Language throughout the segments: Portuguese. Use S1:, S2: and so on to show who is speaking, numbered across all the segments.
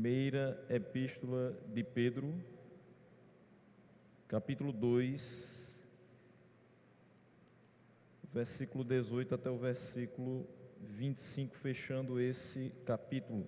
S1: Primeira Epístola de Pedro, capítulo 2, versículo 18 até o versículo 25, fechando esse capítulo.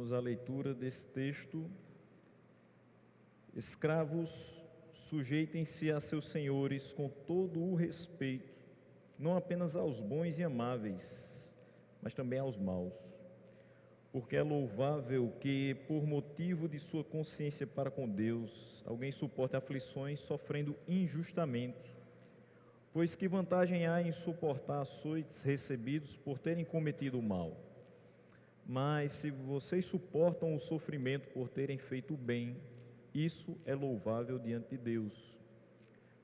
S1: Vamos à leitura desse texto. Escravos, sujeitem-se a seus senhores com todo o respeito, não apenas aos bons e amáveis, mas também aos maus. Porque é louvável que, por motivo de sua consciência para com Deus, alguém suporte aflições sofrendo injustamente. Pois que vantagem há em suportar açoites recebidos por terem cometido o mal? Mas se vocês suportam o sofrimento por terem feito o bem, isso é louvável diante de Deus.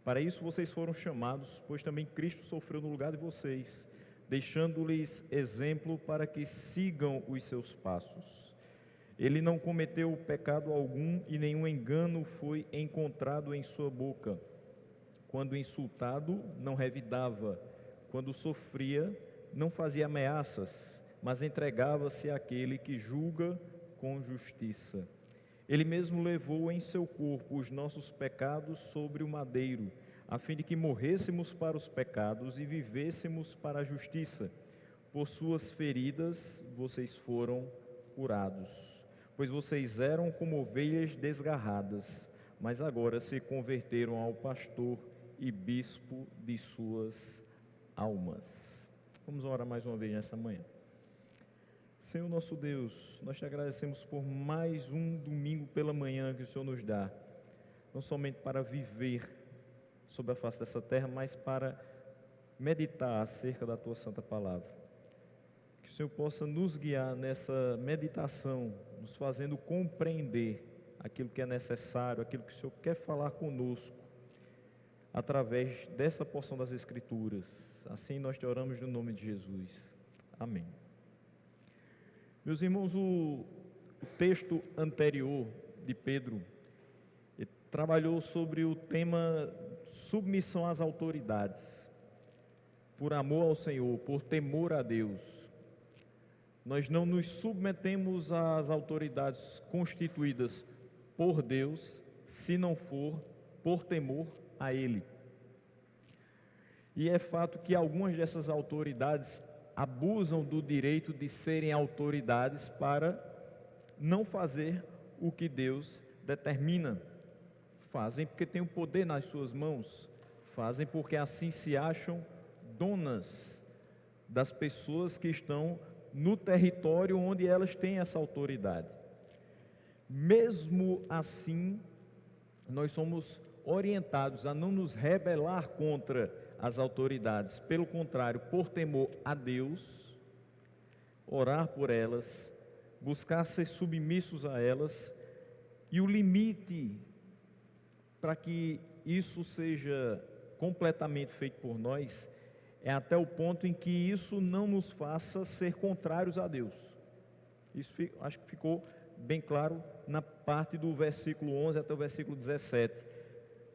S1: Para isso vocês foram chamados, pois também Cristo sofreu no lugar de vocês, deixando-lhes exemplo para que sigam os seus passos. Ele não cometeu pecado algum e nenhum engano foi encontrado em sua boca. Quando insultado, não revidava. Quando sofria, não fazia ameaças, mas entregava-se àquele que julga com justiça. Ele mesmo levou em seu corpo os nossos pecados sobre o madeiro, a fim de que morrêssemos para os pecados e vivêssemos para a justiça. Por suas feridas vocês foram curados, pois vocês eram como ovelhas desgarradas, mas agora se converteram ao pastor e bispo de suas almas. Vamos orar mais uma vez nessa manhã. Senhor nosso Deus, nós te agradecemos por mais um domingo pela manhã que o Senhor nos dá, não somente para viver sobre a face dessa terra, mas para meditar acerca da Tua Santa Palavra. Que o Senhor possa nos guiar nessa meditação, nos fazendo compreender aquilo que é necessário, aquilo que o Senhor quer falar conosco, através dessa porção das Escrituras. Assim nós te oramos no nome de Jesus. Amém. Meus irmãos, o texto anterior de Pedro trabalhou sobre o tema submissão às autoridades, por amor ao Senhor, por temor a Deus. Nós não nos submetemos às autoridades constituídas por Deus, se não for por temor a Ele. E é fato que algumas dessas autoridades abusam do direito de serem autoridades para não fazer o que Deus determina. Fazem porque têm o poder nas suas mãos, fazem porque assim se acham donas das pessoas que estão no território onde elas têm essa autoridade. Mesmo assim, nós somos orientados a não nos rebelar contra as autoridades, pelo contrário, por temor a Deus, orar por elas, buscar ser submissos a elas, e o limite para que isso seja completamente feito por nós é até o ponto em que isso não nos faça ser contrários a Deus. Isso acho que ficou bem claro na parte do versículo 11 até o versículo 17.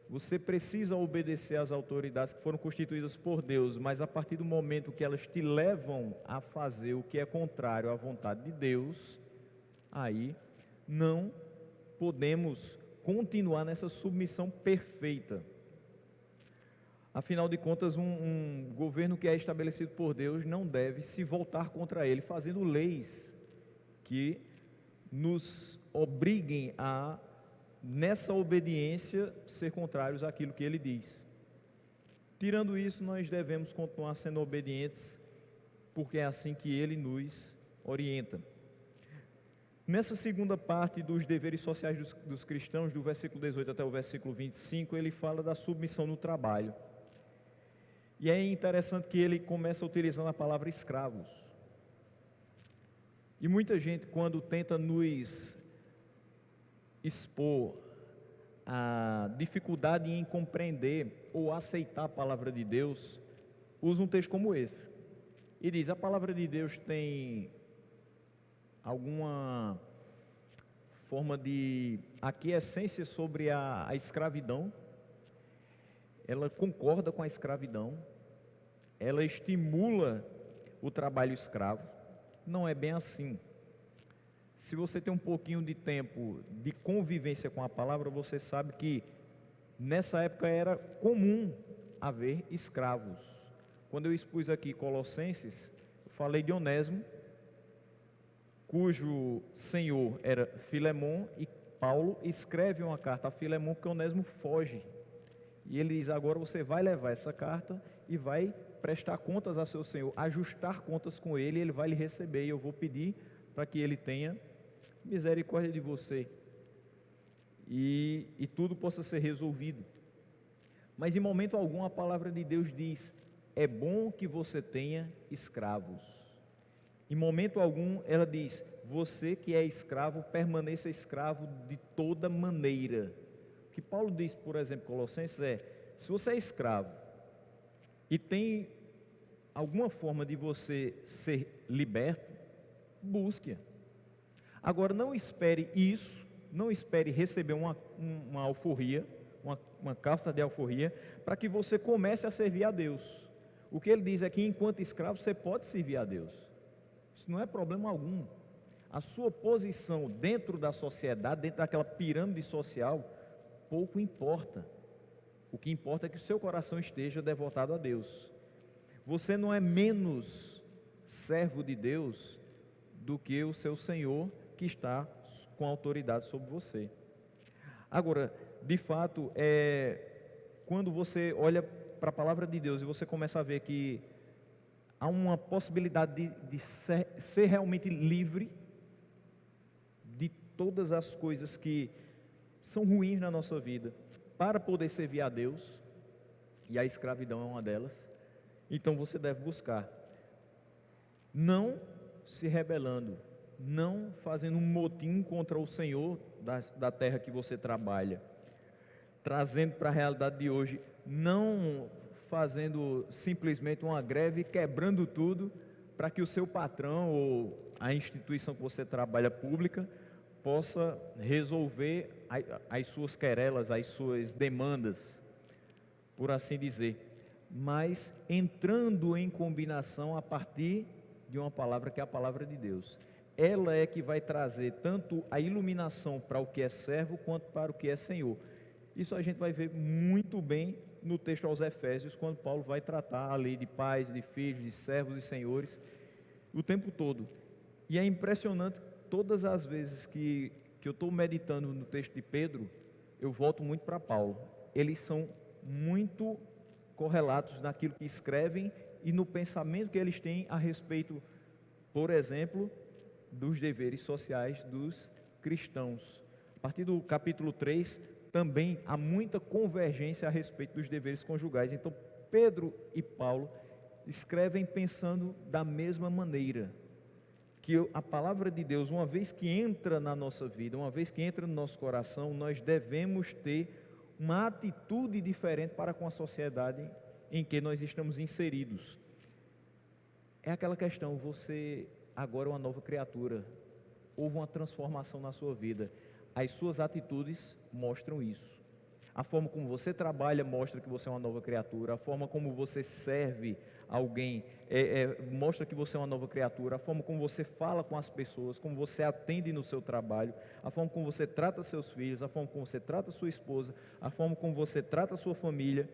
S1: Você precisa obedecer às autoridades que foram constituídas por Deus, mas a partir do momento que elas te levam a fazer o que é contrário à vontade de Deus, aí não podemos continuar nessa submissão perfeita. Afinal de contas, um governo que é estabelecido por Deus não deve se voltar contra ele, fazendo leis que nos obriguem a, nessa obediência, ser contrários àquilo que ele diz. Tirando isso, nós devemos continuar sendo obedientes, porque é assim que ele nos orienta. Nessa segunda parte dos deveres sociais dos cristãos, do versículo 18 até o versículo 25, ele fala da submissão no trabalho. E é interessante que ele começa utilizando a palavra escravos. E muita gente, quando tenta nos expor a dificuldade em compreender ou aceitar a palavra de Deus, usa um texto como esse. e diz: a palavra de Deus tem alguma forma de aquiescência sobre a escravidão? Ela concorda com a escravidão? Ela estimula o trabalho escravo? Não é bem assim. Se você tem um pouquinho de tempo de convivência com a palavra, você sabe que nessa época era comum haver escravos. Quando eu expus aqui Colossenses, eu falei de Onésimo, cujo senhor era Filemon, e Paulo escreve uma carta a Filemon porque Onésimo foge. E ele diz: agora você vai levar essa carta e vai prestar contas a seu senhor, ajustar contas com ele, e ele vai lhe receber, e eu vou pedir para que ele tenha misericórdia de você, e tudo possa ser resolvido. Mas em momento algum a palavra de Deus diz: é bom que você tenha escravos. Em momento algum ela diz: você que é escravo, permaneça escravo de toda maneira. O que Paulo diz, por exemplo, em Colossenses é: se você é escravo e tem alguma forma de você ser liberto, busque-a. Agora, não espere isso, não espere receber uma alforria, uma carta de alforria, para que você comece a servir a Deus. O que ele diz é que enquanto escravo você pode servir a Deus. Isso não é problema algum. A sua posição dentro da sociedade, dentro daquela pirâmide social, pouco importa. O que importa é que o seu coração esteja devotado a Deus. Você não é menos servo de Deus do que o seu Senhor, que está com autoridade sobre você. Agora, de fato, quando você olha para a palavra de Deus e você começa a ver que há uma possibilidade de ser realmente livre de todas as coisas que são ruins na nossa vida, para poder servir a Deus, e a escravidão é uma delas, então você deve buscar, não se rebelando, não fazendo um motim contra o Senhor da terra que você trabalha, trazendo para a realidade de hoje, não fazendo simplesmente uma greve, quebrando tudo, para que o seu patrão ou a instituição que você trabalha pública possa resolver as suas querelas, as suas demandas, por assim dizer, mas entrando em combinação a partir de uma palavra que é a palavra de Deus. Ela é que vai trazer tanto a iluminação para o que é servo, quanto para o que é senhor. Isso a gente vai ver muito bem no texto aos Efésios, quando Paulo vai tratar a lei de pais, de filhos, de servos e senhores, o tempo todo. E é impressionante, todas as vezes que eu estou meditando no texto de Pedro, eu volto muito para Paulo. Eles são muito correlatos naquilo que escrevem e no pensamento que eles têm a respeito, por exemplo, dos deveres sociais dos cristãos. A partir do capítulo 3, também há muita convergência a respeito dos deveres conjugais. Então, Pedro e Paulo escrevem pensando da mesma maneira, que a palavra de Deus, uma vez que entra na nossa vida, uma vez que entra no nosso coração, nós devemos ter uma atitude diferente para com a sociedade em que nós estamos inseridos. É aquela questão: você agora é uma nova criatura, houve uma transformação na sua vida, as suas atitudes mostram isso. A forma como você trabalha mostra que você é uma nova criatura. A forma como você serve alguém mostra que você é uma nova criatura. A forma como você fala com as pessoas, como você atende no seu trabalho, a forma como você trata seus filhos, a forma como você trata sua esposa, a forma como você trata a sua família,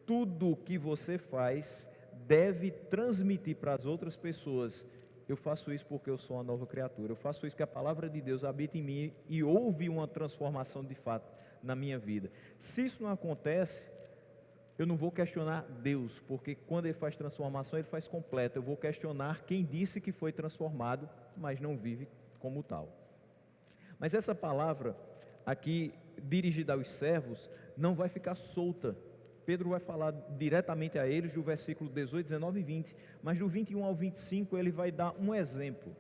S1: tudo que você faz deve transmitir para as outras pessoas: eu faço isso porque eu sou uma nova criatura, eu faço isso porque a palavra de Deus habita em mim e houve uma transformação de fato na minha vida. Se isso não acontece, eu não vou questionar Deus, porque quando Ele faz transformação, Ele faz completa. Eu vou questionar quem disse que foi transformado, mas não vive como tal. Mas essa palavra aqui, dirigida aos servos, não vai ficar solta. Pedro vai falar diretamente a eles do versículo 18, 19 e 20, mas do 21 ao 25 ele vai dar um exemplo.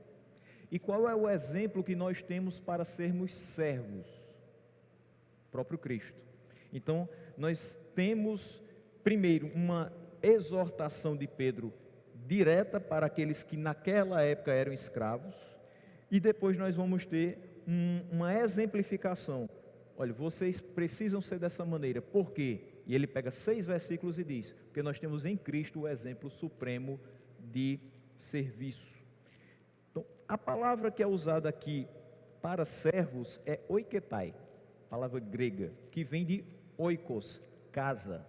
S1: E qual é o exemplo que nós temos para sermos servos? O próprio Cristo. Então, nós temos primeiro uma exortação de Pedro direta para aqueles que naquela época eram escravos, e depois nós vamos ter uma exemplificação. Olha, vocês precisam ser dessa maneira. Por quê? E ele pega 6 versículos e diz: porque nós temos em Cristo o exemplo supremo de serviço. Então, a palavra que é usada aqui para servos é oiketai, palavra grega, que vem de oikos, casa.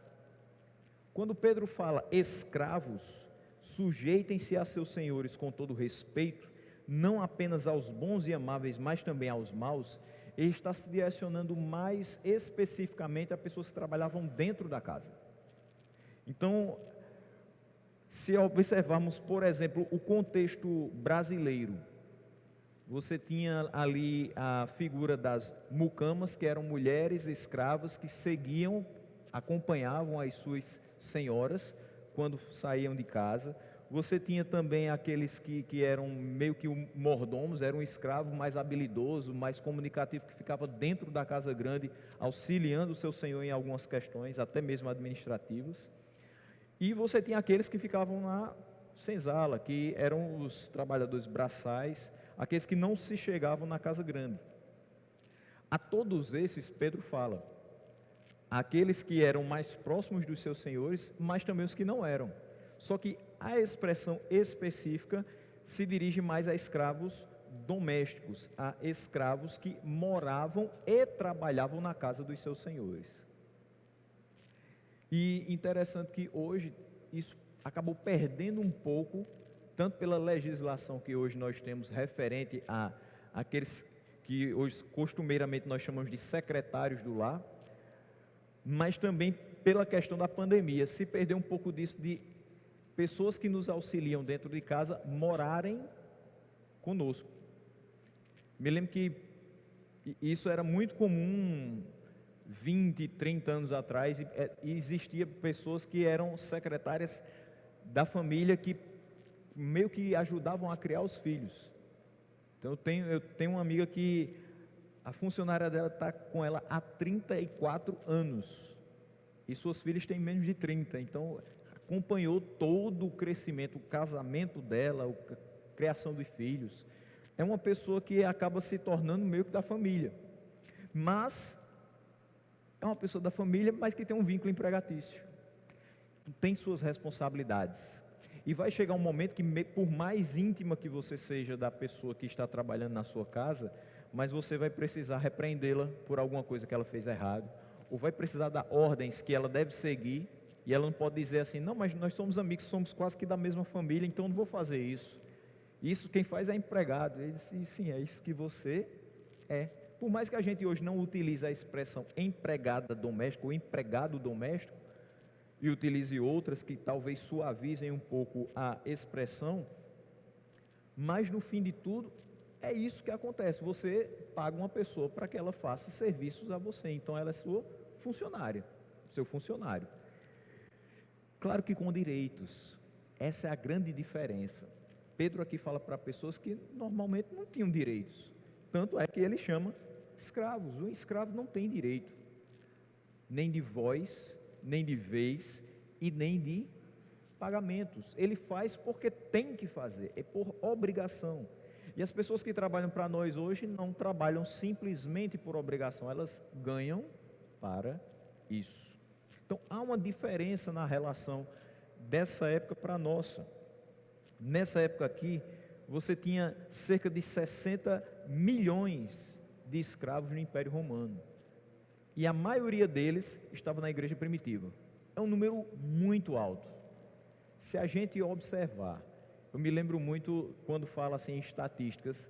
S1: Quando Pedro fala escravos, sujeitem-se a seus senhores com todo respeito, não apenas aos bons e amáveis, mas também aos maus, ele está se direcionando mais especificamente a pessoas que trabalhavam dentro da casa. Então, se observarmos, por exemplo, o contexto brasileiro, você tinha ali a figura das mucamas, que eram mulheres escravas que seguiam, acompanhavam as suas senhoras quando saíam de casa. Você tinha também aqueles que eram meio que mordomos, era um escravo mais habilidoso, mais comunicativo, que ficava dentro da casa grande, auxiliando o seu senhor em algumas questões, até mesmo administrativas. E você tinha aqueles que ficavam na senzala, que eram os trabalhadores braçais, aqueles que não se chegavam na casa grande. A todos esses, Pedro fala, aqueles que eram mais próximos dos seus senhores, mas também os que não eram. Só que a expressão específica se dirige mais a escravos domésticos, a escravos que moravam e trabalhavam na casa dos seus senhores. E interessante que hoje isso acabou perdendo um pouco, tanto pela legislação que hoje nós temos referente a aqueles que hoje costumeiramente nós chamamos de secretários do lar, mas também pela questão da pandemia. Se perdeu um pouco disso de pessoas que nos auxiliam dentro de casa morarem conosco. Me lembro que isso era muito comum 20, 30 anos atrás, e existia pessoas que eram secretárias da família que meio que ajudavam a criar os filhos. Então eu tenho uma amiga que a funcionária dela está com ela há 34 anos e suas filhas têm menos de 30, então acompanhou todo o crescimento, o casamento dela, a criação dos filhos. É uma pessoa que acaba se tornando meio que da família, mas é uma pessoa da família, mas que tem um vínculo empregatício, tem suas responsabilidades. E vai chegar um momento que, por mais íntima que você seja da pessoa que está trabalhando na sua casa, mas você vai precisar repreendê-la por alguma coisa que ela fez errado, ou vai precisar dar ordens que ela deve seguir, e ela não pode dizer assim: não, mas nós somos amigos, somos quase que da mesma família, então não vou fazer isso. Isso quem faz é empregado. Ele disse: sim, é isso que você é. Por mais que a gente hoje não utilize a expressão empregada doméstica ou empregado doméstico, e utilize outras que talvez suavizem um pouco a expressão, mas no fim de tudo, é isso que acontece. Você paga uma pessoa para que ela faça serviços a você, então ela é sua funcionária, seu funcionário. Claro que com direitos, essa é a grande diferença. Pedro aqui fala para pessoas que normalmente não tinham direitos, tanto é que ele chama escravos. O escravo não tem direito, nem de voz, nem de vez e nem de pagamentos. Ele faz porque tem que fazer, é por obrigação. E as pessoas que trabalham para nós hoje não trabalham simplesmente por obrigação, elas ganham para isso. Então há uma diferença na relação dessa época para a nossa. Nessa época aqui, você tinha cerca de 60 milhões de escravos no Império Romano. E a maioria deles estava na igreja primitiva. É um número muito alto. Se a gente observar, eu me lembro muito quando fala assim em estatísticas,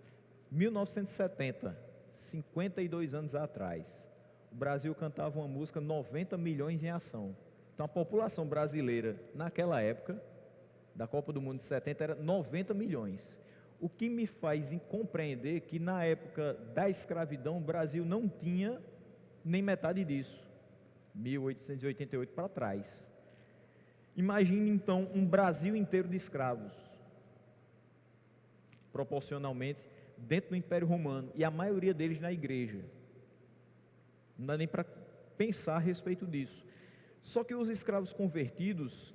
S1: 1970, 52 anos atrás, o Brasil cantava uma música 90 milhões em ação. Então a população brasileira naquela época, da Copa do Mundo de 70, era 90 milhões. O que me faz compreender que na época da escravidão o Brasil não tinha nem metade disso, 1888 para trás. Imagine então um Brasil inteiro de escravos, proporcionalmente, dentro do Império Romano, e a maioria deles na igreja. Não dá nem para pensar a respeito disso. Só que os escravos convertidos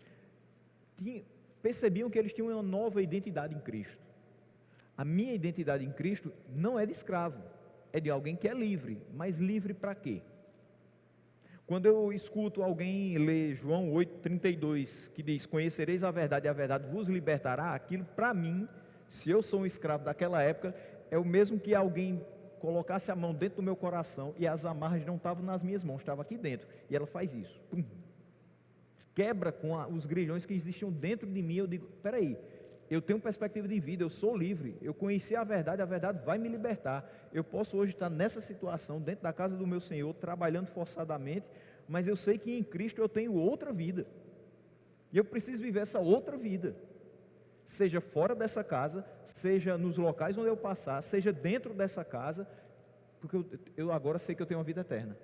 S1: percebiam que eles tinham uma nova identidade em Cristo. A minha identidade em Cristo não é de escravo, é de alguém que é livre, mas livre para quê? Quando eu escuto alguém ler João 8,32, que diz: conhecereis a verdade e a verdade vos libertará, aquilo para mim, se eu sou um escravo daquela época, é o mesmo que alguém colocasse a mão dentro do meu coração e as amarras não estavam nas minhas mãos, estavam aqui dentro, e ela faz isso, pum, quebra com os grilhões que existiam dentro de mim. Eu digo: peraí, eu tenho perspectiva de vida, eu sou livre, eu conheci a verdade vai me libertar. Eu posso hoje estar nessa situação, dentro da casa do meu Senhor, trabalhando forçadamente, mas eu sei que em Cristo eu tenho outra vida, e eu preciso viver essa outra vida, seja fora dessa casa, seja nos locais onde eu passar, seja dentro dessa casa, porque eu agora sei que eu tenho uma vida eterna.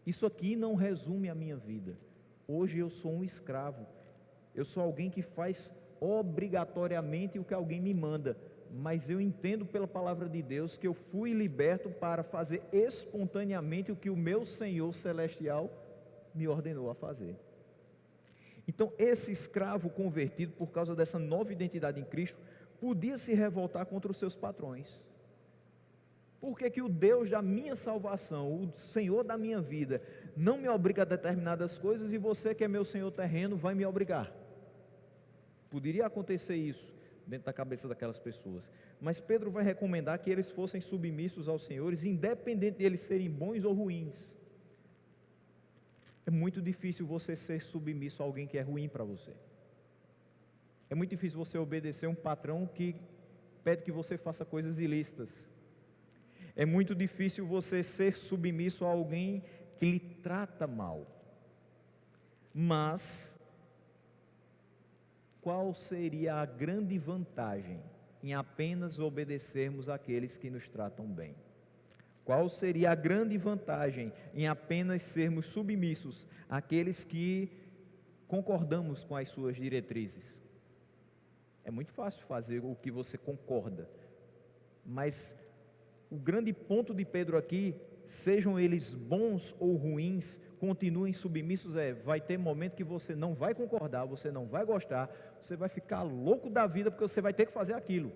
S1: Isso aqui não resume a minha vida. Hoje eu sou um escravo, eu sou alguém que faz obrigatoriamente o que alguém me manda, mas eu entendo pela palavra de Deus que eu fui liberto para fazer espontaneamente o que o meu Senhor celestial me ordenou a fazer. Então esse escravo convertido, por causa dessa nova identidade em Cristo, podia se revoltar contra os seus patrões. Por que o Deus da minha salvação, o Senhor da minha vida, não me obriga a determinadas coisas, e você, que é meu Senhor terreno, vai me obrigar? Poderia acontecer isso dentro da cabeça daquelas pessoas, mas Pedro vai recomendar que eles fossem submissos aos senhores, independente de eles serem bons ou ruins. É muito difícil você ser submisso a alguém que é ruim para você. É muito difícil você obedecer um patrão que pede que você faça coisas ilícitas. É muito difícil você ser submisso a alguém que lhe trata mal. Mas qual seria a grande vantagem em apenas obedecermos àqueles que nos tratam bem? Qual seria a grande vantagem em apenas sermos submissos àqueles que concordamos com as suas diretrizes? É muito fácil fazer o que você concorda, mas o grande ponto de Pedro aqui, sejam eles bons ou ruins, continuem submissos, vai ter momento que você não vai concordar, você não vai gostar, você vai ficar louco da vida, porque você vai ter que fazer aquilo.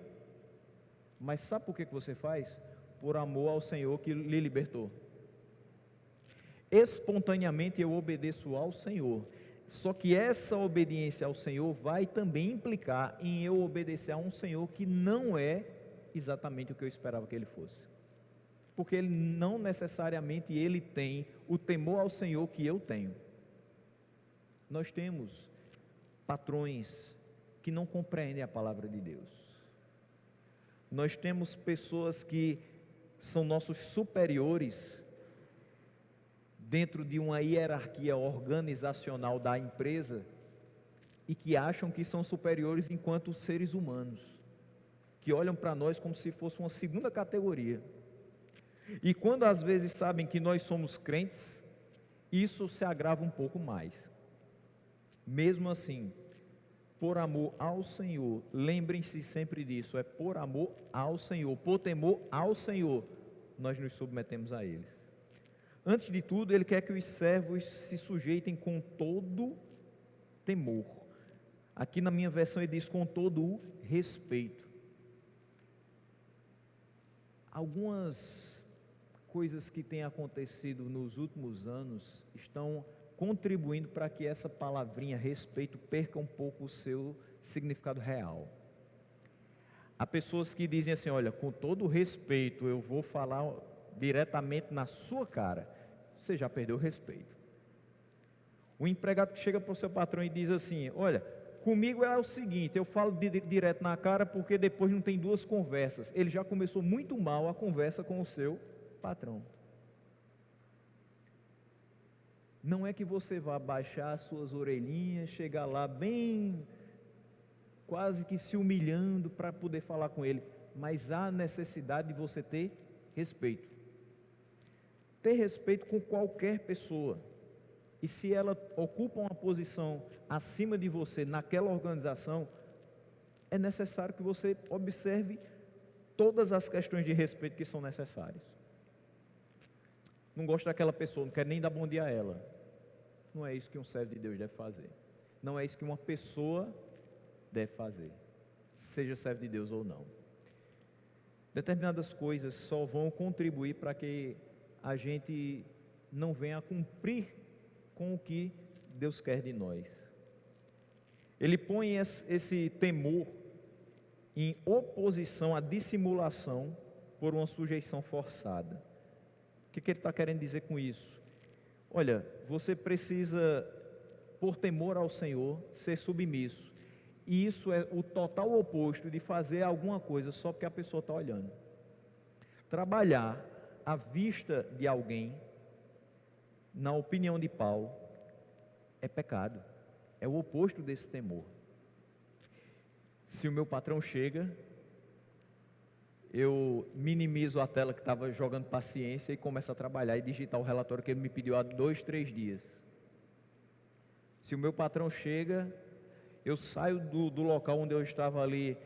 S1: Mas sabe por que você faz? Por amor ao Senhor que lhe libertou. Espontaneamente eu obedeço ao Senhor, só que essa obediência ao Senhor vai também implicar em eu obedecer a um Senhor que não é exatamente o que eu esperava que Ele fosse, porque Ele não necessariamente Ele tem o temor ao Senhor que eu tenho. Nós temos patrões que não compreendem a palavra de Deus, nós temos pessoas que são nossos superiores dentro de uma hierarquia organizacional da empresa, e que acham que são superiores enquanto seres humanos, que olham para nós como se fosse uma segunda categoria, e quando às vezes sabem que nós somos crentes, isso se agrava um pouco mais. Mesmo assim, por amor ao Senhor, lembrem-se sempre disso, é por amor ao Senhor, por temor ao Senhor, nós nos submetemos a eles. Antes de tudo, Ele quer que os servos se sujeitem com todo temor. Aqui na minha versão ele diz com todo o respeito. Algumas coisas que têm acontecido nos últimos anos estão contribuindo para que essa palavrinha respeito perca um pouco o seu significado real. Há pessoas que dizem assim: olha, com todo respeito eu vou falar diretamente na sua cara. Você já perdeu o respeito. O empregado que chega para o seu patrão e diz assim: olha, comigo é o seguinte, eu falo direto na cara, porque depois não tem duas conversas. Ele já começou muito mal a conversa com o seu patrão. Não é que você vá baixar as suas orelhinhas, chegar lá bem, quase que se humilhando para poder falar com ele, mas há necessidade de você ter respeito. Ter respeito com qualquer pessoa, e se ela ocupa uma posição acima de você naquela organização, é necessário que você observe todas as questões de respeito que são necessárias. Não gosto daquela pessoa, não quero nem dar bom dia a ela. Não é isso que um servo de Deus deve fazer. Não é isso que uma pessoa deve fazer, seja servo de Deus ou não. Determinadas coisas só vão contribuir para que a gente não venha a cumprir com o que Deus quer de nós. Ele põe esse temor em oposição à dissimulação por uma sujeição forçada. O que ele está querendo dizer com isso? Olha, você precisa, por temor ao Senhor, ser submisso. E isso é o total oposto de fazer alguma coisa só porque a pessoa está olhando. Trabalhar à vista de alguém, na opinião de Paulo, é pecado. É o oposto desse temor. Se o meu patrão chega, eu minimizo a tela que estava jogando paciência e começo a trabalhar e digitar o relatório que ele me pediu há 2, 3 dias. Se o meu patrão chega, eu saio do local onde eu estava ali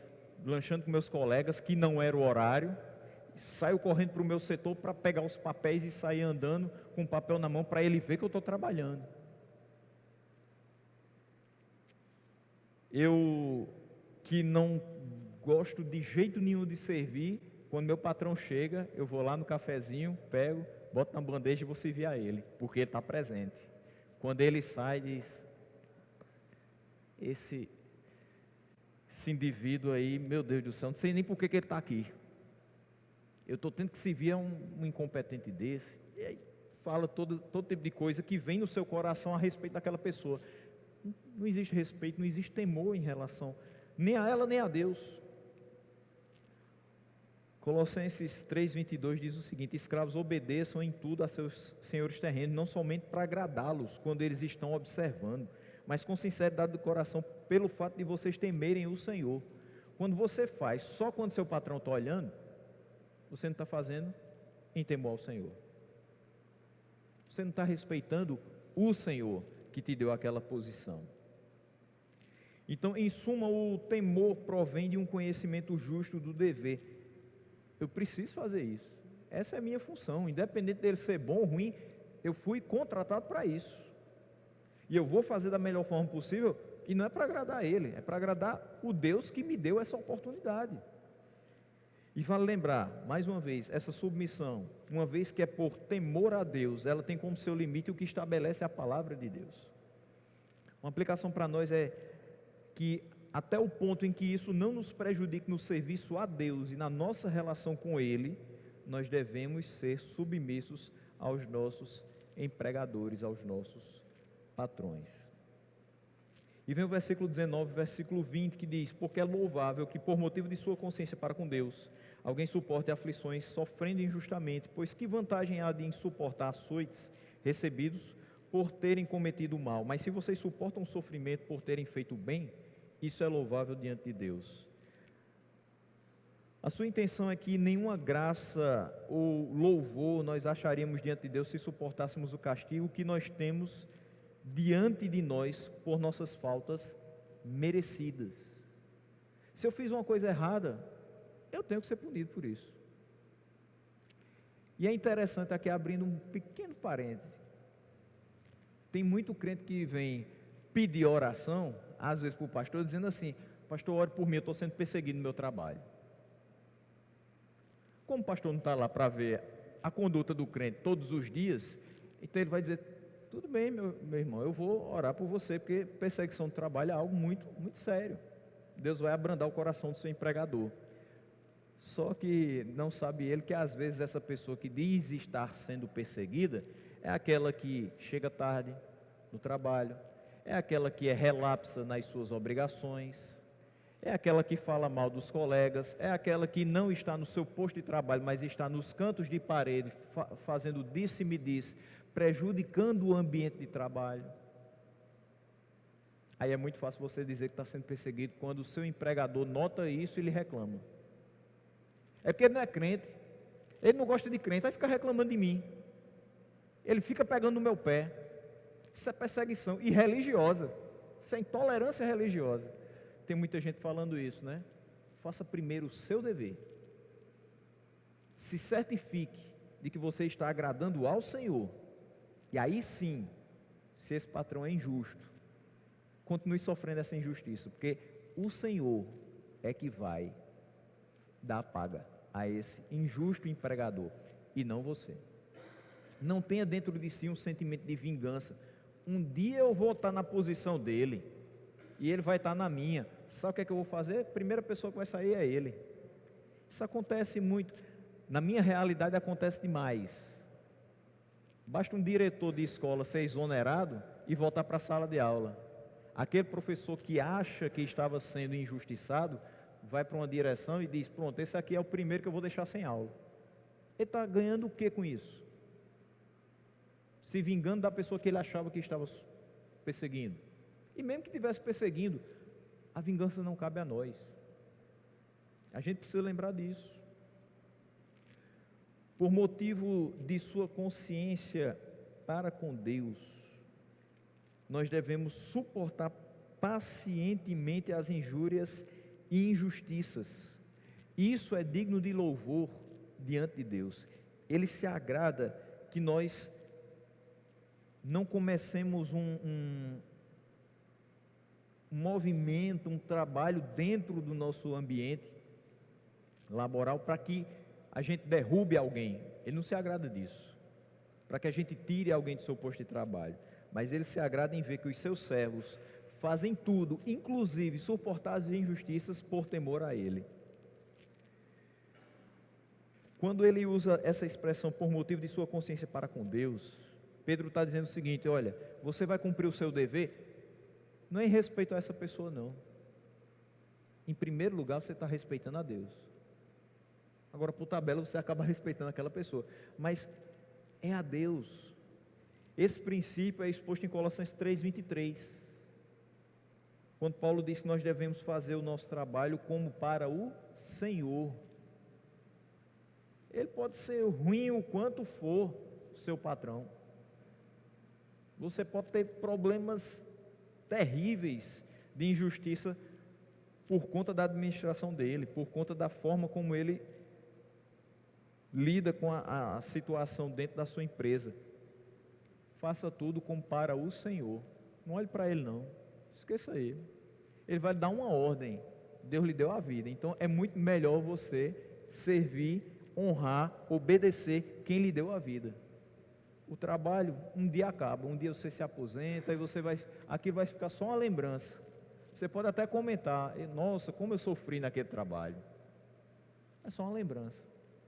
S1: lanchando com meus colegas, que não era o horário, saio correndo para o meu setor para pegar os papéis e sair andando com o papel na mão para ele ver que eu estou trabalhando. Eu que não gosto de jeito nenhum de servir, quando meu patrão chega, eu vou lá no cafezinho, pego, boto na bandeja e vou servir a ele, porque ele está presente. Quando ele sai, diz: esse indivíduo aí, meu Deus do céu, não sei nem por que ele está aqui. Eu estou tendo que servir a um incompetente desse. E aí fala todo tipo de coisa que vem no seu coração a respeito daquela pessoa. Não existe respeito, não existe temor em relação nem a ela nem a Deus. Colossenses 3:22 diz o seguinte: escravos, obedeçam em tudo a seus senhores terrenos, não somente para agradá-los quando eles estão observando, mas com sinceridade do coração, pelo fato de vocês temerem o Senhor. Quando você faz só quando seu patrão está olhando, você não está fazendo em temor ao Senhor. Você não está respeitando o Senhor que te deu aquela posição. Então, em suma, o temor provém de um conhecimento justo do dever. Eu preciso fazer isso. Essa é a minha função. Independente dele ser bom ou ruim, eu fui contratado para isso. E eu vou fazer da melhor forma possível, e não é para agradar ele, é para agradar o Deus que me deu essa oportunidade. E vale lembrar, mais uma vez, essa submissão, uma vez que é por temor a Deus, ela tem como seu limite o que estabelece a palavra de Deus. Uma aplicação para nós é que até o ponto em que isso não nos prejudique no serviço a Deus e na nossa relação com Ele, nós devemos ser submissos aos nossos empregadores, aos nossos patrões. E vem o versículo 19, versículo 20, que diz: porque é louvável que por motivo de sua consciência para com Deus, alguém suporte aflições sofrendo injustamente, pois que vantagem há de suportar açoites recebidos por terem cometido o mal? Mas se vocês suportam o sofrimento por terem feito o bem, isso é louvável diante de Deus. A sua intenção é que nenhuma graça ou louvor nós acharíamos diante de Deus se suportássemos o castigo que nós temos diante de nós por nossas faltas merecidas. Se eu fiz uma coisa errada, eu tenho que ser punido por isso. E é interessante aqui, abrindo um pequeno parêntese, tem muito crente que vem pedir oração, às vezes para o pastor, dizendo assim: pastor, ore por mim, eu estou sendo perseguido no meu trabalho. Como o pastor não está lá para ver a conduta do crente todos os dias, então ele vai dizer: tudo bem, meu irmão, eu vou orar por você, porque perseguição do trabalho é algo muito, muito sério. Deus vai abrandar o coração do seu empregador. Só que não sabe ele que às vezes essa pessoa que diz estar sendo perseguida é aquela que chega tarde no trabalho, é aquela que é relapsa nas suas obrigações, é aquela que fala mal dos colegas, é aquela que não está no seu posto de trabalho, mas está nos cantos de parede, fazendo disse-me-disse, prejudicando o ambiente de trabalho. Aí é muito fácil você dizer que está sendo perseguido quando o seu empregador nota isso e lhe reclama. É porque ele não é crente, ele não gosta de crente, aí fica reclamando de mim, ele fica pegando no meu pé. Isso é perseguição, e religiosa, isso é intolerância religiosa. Tem muita gente falando isso, né? Faça primeiro o seu dever, se certifique de que você está agradando ao Senhor, e aí sim, se esse patrão é injusto, continue sofrendo essa injustiça, porque o Senhor é que vai dar a paga a esse injusto empregador e não você. Não tenha dentro de si um sentimento de vingança. Um dia eu vou estar na posição dele e ele vai estar na minha. Sabe o que é que eu vou fazer? A primeira pessoa que vai sair é ele. Isso acontece muito. Na minha realidade acontece demais. Basta um diretor de escola ser exonerado e voltar para a sala de aula. Aquele professor que acha que estava sendo injustiçado vai para uma direção e diz: pronto, esse aqui é o primeiro que eu vou deixar sem aula. Ele está ganhando o que com isso? Se vingando da pessoa que ele achava que estava perseguindo. E mesmo que estivesse perseguindo, a vingança não cabe a nós. A gente precisa lembrar disso. Por motivo de sua consciência para com Deus, nós devemos suportar pacientemente as injúrias e injustiças. Isso é digno de louvor diante de Deus. Ele se agrada que nós não comecemos um movimento, um trabalho dentro do nosso ambiente laboral para que a gente derrube alguém. Ele não se agrada disso, para que a gente tire alguém do seu posto de trabalho, mas ele se agrada em ver que os seus servos fazem tudo, inclusive suportar as injustiças por temor a ele. Quando ele usa essa expressão por motivo de sua consciência para com Deus, Pedro está dizendo o seguinte: olha, você vai cumprir o seu dever, não é em respeito a essa pessoa não. Em primeiro lugar você está respeitando a Deus. Agora por tabela você acaba respeitando aquela pessoa, mas é a Deus. Esse princípio é exposto em Colossenses 3:23, quando Paulo diz que nós devemos fazer o nosso trabalho como para o Senhor. Ele pode ser ruim o quanto for, seu patrão. Você pode ter problemas terríveis de injustiça por conta da administração dele, por conta da forma como ele lida com a situação dentro da sua empresa. Faça tudo como para o Senhor. Não olhe para ele não, esqueça ele. Ele vai lhe dar uma ordem. Deus lhe deu a vida, então é muito melhor você servir, honrar, obedecer quem lhe deu a vida. O trabalho um dia acaba, um dia você se aposenta e você vai, aqui vai ficar só uma lembrança. Você pode até comentar: nossa, como eu sofri naquele trabalho. É só uma lembrança.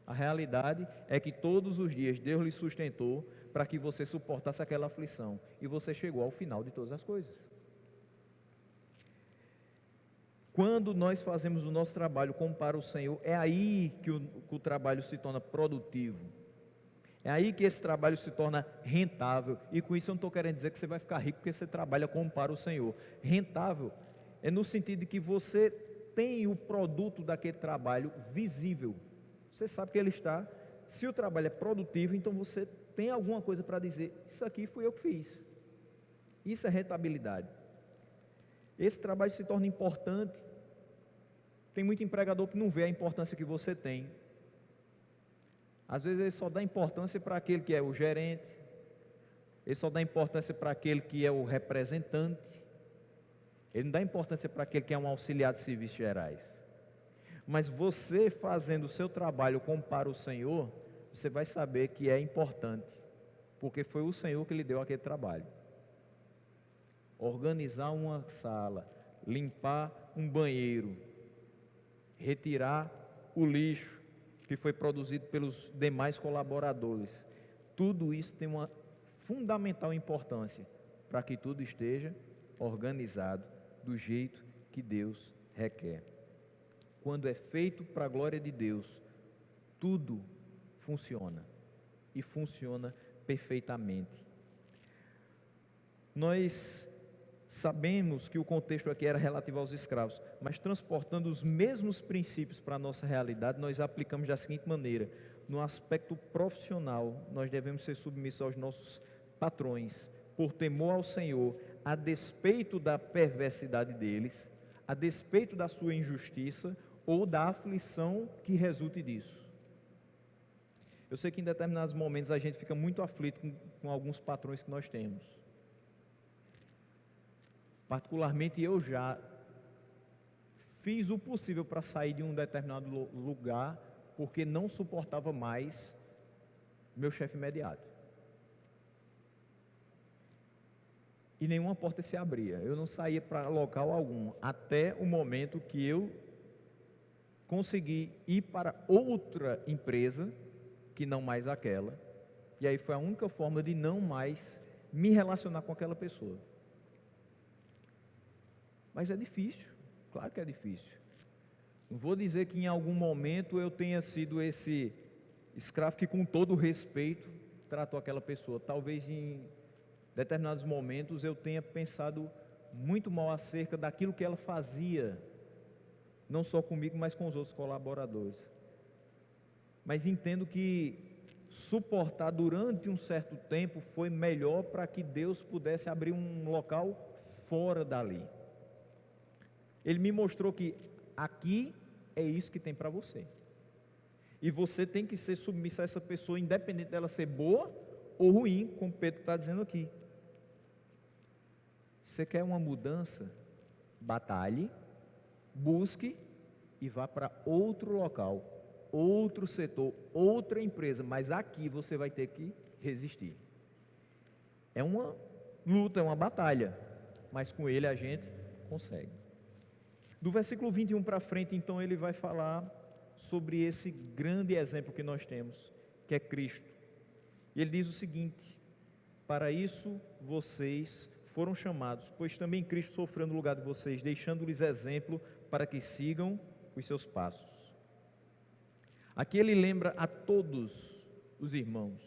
S1: A realidade é que todos os dias Deus lhe sustentou para que você suportasse aquela aflição, e você chegou ao final de todas as coisas. Quando nós fazemos o nosso trabalho como para o Senhor, é aí que o trabalho se torna produtivo. É aí que esse trabalho se torna rentável. E com isso eu não estou querendo dizer que você vai ficar rico porque você trabalha como para o Senhor. Rentável é no sentido de que você tem o produto daquele trabalho visível. Você sabe que ele está. Se o trabalho é produtivo, então você tem alguma coisa para dizer: isso aqui fui eu que fiz. Isso é rentabilidade. Esse trabalho se torna importante. Tem muito empregador que não vê a importância que você tem. Às vezes ele só dá importância para aquele que é o gerente, ele só dá importância para aquele que é o representante, ele não dá importância para aquele que é um auxiliar de serviços gerais. Mas você fazendo o seu trabalho como para o Senhor, você vai saber que é importante, porque foi o Senhor que lhe deu aquele trabalho. Organizar uma sala, limpar um banheiro, retirar o lixo que foi produzido pelos demais colaboradores, tudo isso tem uma fundamental importância para que tudo esteja organizado do jeito que Deus requer. Quando é feito para a glória de Deus, tudo funciona, e funciona perfeitamente. Nós sabemos que o contexto aqui era relativo aos escravos, mas transportando os mesmos princípios para a nossa realidade, nós aplicamos da seguinte maneira: no aspecto profissional, nós devemos ser submissos aos nossos patrões, por temor ao Senhor, a despeito da perversidade deles, a despeito da sua injustiça ou da aflição que resulte disso. Eu sei que em determinados momentos a gente fica muito aflito com alguns patrões que nós temos. Particularmente eu já
S2: fiz o possível para sair de um determinado lugar, porque não suportava mais meu chefe imediato. E nenhuma porta se abria, eu não saía para local algum, até o momento que eu consegui ir para outra empresa, que não mais aquela, e aí foi a única forma de não mais me relacionar com aquela pessoa. Mas é difícil, claro que é difícil. Não vou dizer que em algum momento eu tenha sido esse escravo que com todo respeito tratou aquela pessoa. Talvez em determinados momentos eu tenha pensado muito mal acerca daquilo que ela fazia, não só comigo, mas com os outros colaboradores. Mas entendo que suportar durante um certo tempo foi melhor para que Deus pudesse abrir um local fora dali. Ele me mostrou que aqui é isso que tem para você. E você tem que ser submisso a essa pessoa, independente dela ser boa ou ruim, como Pedro está dizendo aqui. Você quer uma mudança? Batalhe, busque e vá para outro local, outro setor, outra empresa, mas aqui você vai ter que resistir. É uma luta, é uma batalha, mas com ele a gente consegue. Do versículo 21 para frente, então, ele vai falar sobre esse grande exemplo que nós temos, que é Cristo. E ele diz o seguinte: para isso vocês foram chamados, pois também Cristo sofreu no lugar de vocês, deixando-lhes exemplo para que sigam os seus passos. Aqui ele lembra a todos os irmãos,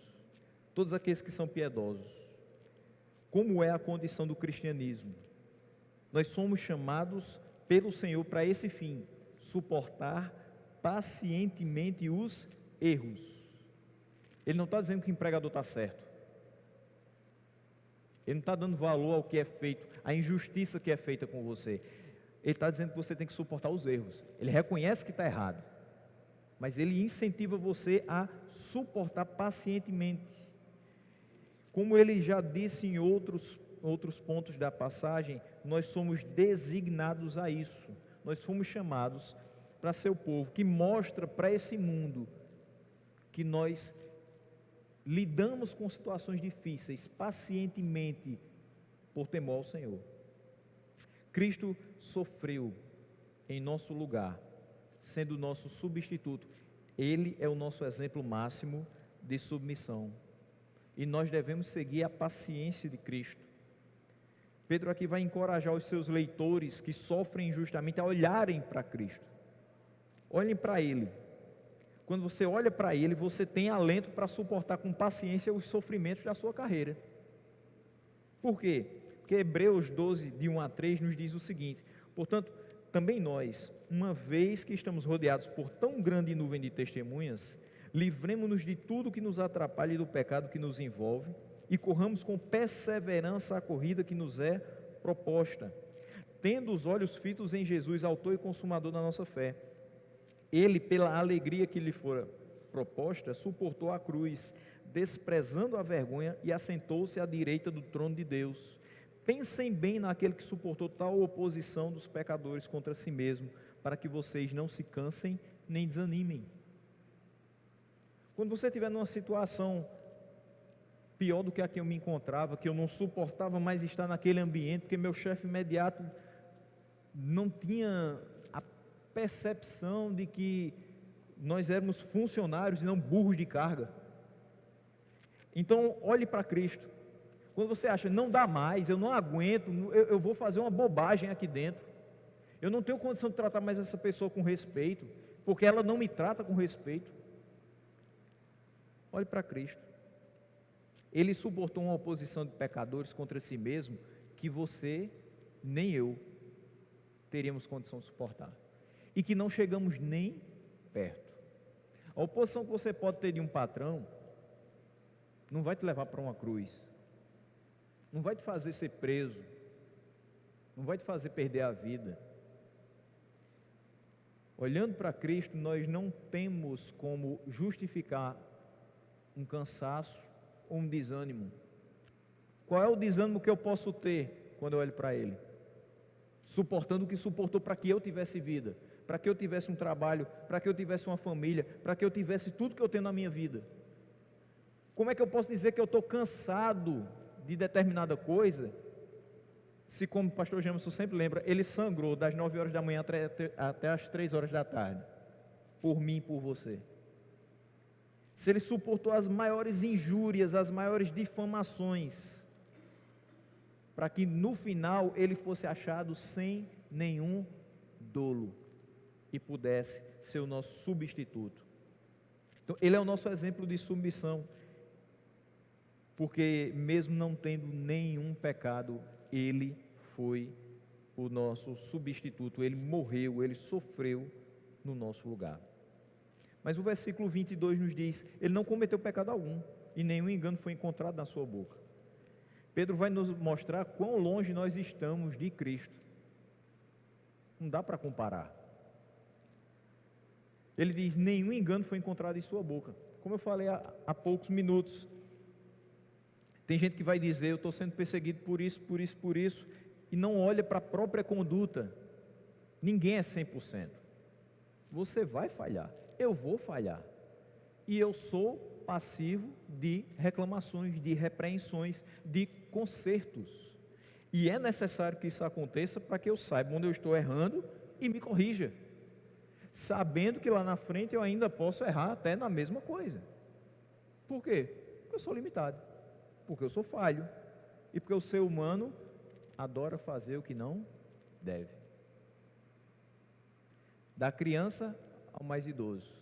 S2: todos aqueles que são piedosos, como é a condição do cristianismo. Nós somos chamados pelo Senhor para esse fim, suportar pacientemente os erros. Ele não está dizendo que o empregador está certo, ele não está dando valor ao que é feito, à injustiça que é feita com você. Ele está dizendo que você tem que suportar os erros. Ele reconhece que está errado, mas ele incentiva você a suportar pacientemente. Como ele já disse em outros pontos da passagem, nós somos designados a isso. Nós fomos chamados para ser o povo que mostra para esse mundo que nós lidamos com situações difíceis pacientemente por temor ao Senhor. Cristo sofreu em nosso lugar, sendo nosso substituto. Ele é o nosso exemplo máximo de submissão, e nós devemos seguir a paciência de Cristo. Pedro aqui vai encorajar os seus leitores que sofrem injustamente a olharem para Cristo. Olhem para Ele. Quando você olha para Ele, você tem alento para suportar com paciência os sofrimentos da sua carreira. Por quê? Porque Hebreus 12, de 1 a 3, nos diz o seguinte: portanto, também nós, uma vez que estamos rodeados por tão grande nuvem de testemunhas, livremo-nos de tudo que nos atrapalha e do pecado que nos envolve, e corramos com perseverança a corrida que nos é proposta, tendo os olhos fitos em Jesus, autor e consumador da nossa fé. Ele, pela alegria que lhe fora proposta, suportou a cruz, desprezando a vergonha, e assentou-se à direita do trono de Deus. Pensem bem naquele que suportou tal oposição dos pecadores contra si mesmo, para que vocês não se cansem nem desanimem. Quando você estiver numa situação pior do que a que eu me encontrava, que eu não suportava mais estar naquele ambiente, porque meu chefe imediato não tinha a percepção de que nós éramos funcionários e não burros de carga. Então, olhe para Cristo. Quando você acha, não dá mais, eu não aguento, eu vou fazer uma bobagem aqui dentro, eu não tenho condição de tratar mais essa pessoa com respeito, porque ela não me trata com respeito. Olhe para Cristo. Ele suportou uma oposição de pecadores contra si mesmo, que você, nem eu, teríamos condição de suportar, e que não chegamos nem perto. A oposição que você pode ter de um patrão, não vai te levar para uma cruz, não vai te fazer ser preso, não vai te fazer perder a vida. Olhando para Cristo, nós não temos como justificar um cansaço ou um desânimo. Qual é o desânimo que eu posso ter quando eu olho para Ele? suportando o que suportou para que eu tivesse vida, para que eu tivesse um trabalho, para que eu tivesse uma família, para que eu tivesse tudo que eu tenho na minha vida. Como é que eu posso dizer que eu estou cansado de determinada coisa, se, como o pastor Jamerson sempre lembra, ele sangrou das 9 horas da manhã até as 3 horas da tarde, por mim e por você? Se ele suportou as maiores injúrias, as maiores difamações, para que no final ele fosse achado sem nenhum dolo e pudesse ser o nosso substituto. Então, ele é o nosso exemplo de submissão, porque mesmo não tendo nenhum pecado, ele foi o nosso substituto, ele morreu, ele sofreu no nosso lugar. Mas o versículo 22 nos diz: ele não cometeu pecado algum, e nenhum engano foi encontrado na sua boca. Pedro vai nos mostrar quão longe nós estamos de Cristo. Não dá para comparar. Ele diz: nenhum engano foi encontrado em sua boca. Como eu falei há poucos minutos, tem gente que vai dizer: eu estou sendo perseguido por isso, por isso, por isso, e não olha para a própria conduta. Ninguém é 100%. Você vai falhar, eu vou falhar, e eu sou passivo de reclamações, de repreensões, de consertos, e é necessário que isso aconteça para que eu saiba onde eu estou errando e me corrija, sabendo que lá na frente eu ainda posso errar até na mesma coisa. Por quê? Porque eu sou limitado, porque eu sou falho, e porque o ser humano adora fazer o que não deve. Da criança ao mais idoso.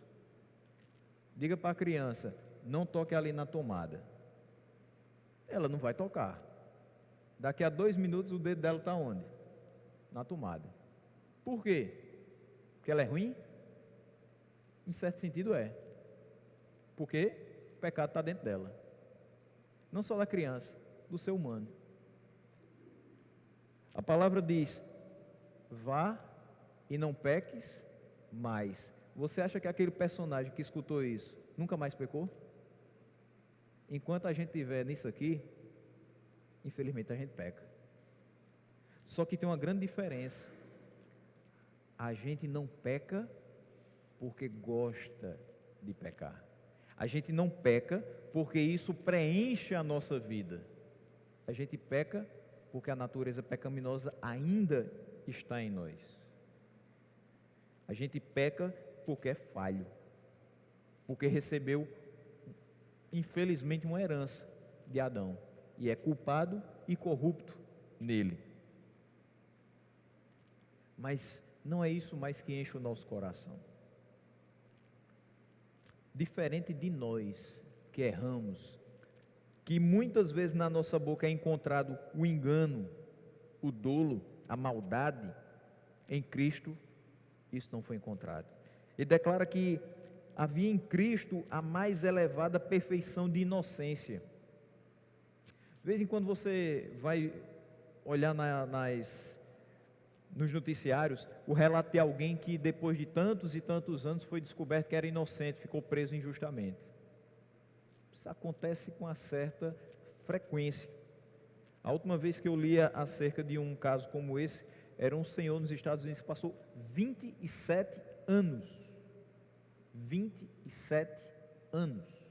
S2: Diga para a criança: não toque ali na tomada. Ela não vai tocar. Daqui a 2 minutos o dedo dela está onde? Na tomada. Por quê? Porque ela é ruim? Em certo sentido é. Porque o pecado está dentro dela. Não só da criança, do ser humano. A palavra diz: vá e não peques mais. Você acha que aquele personagem que escutou isso nunca mais pecou? Enquanto a gente estiver nisso aqui, infelizmente a gente peca. Só que tem uma grande diferença. A gente não peca porque gosta de pecar. A gente não peca porque isso preenche a nossa vida. A gente peca porque a natureza pecaminosa ainda está em nós. A gente peca porque é falho, porque recebeu, infelizmente, uma herança de Adão, e é culpado e corrupto nele. Mas não é isso mais que enche o nosso coração. Diferente de nós que erramos, que muitas vezes na nossa boca é encontrado o engano, o dolo, a maldade, em Cristo isso não foi encontrado. Ele declara que havia em Cristo a mais elevada perfeição de inocência. De vez em quando você vai olhar nos noticiários o relato de alguém que depois de tantos e tantos anos foi descoberto que era inocente, ficou preso injustamente. Isso acontece com uma certa frequência. A última vez que eu lia acerca de um caso como esse, era um senhor nos Estados Unidos que passou 27 anos. 27 anos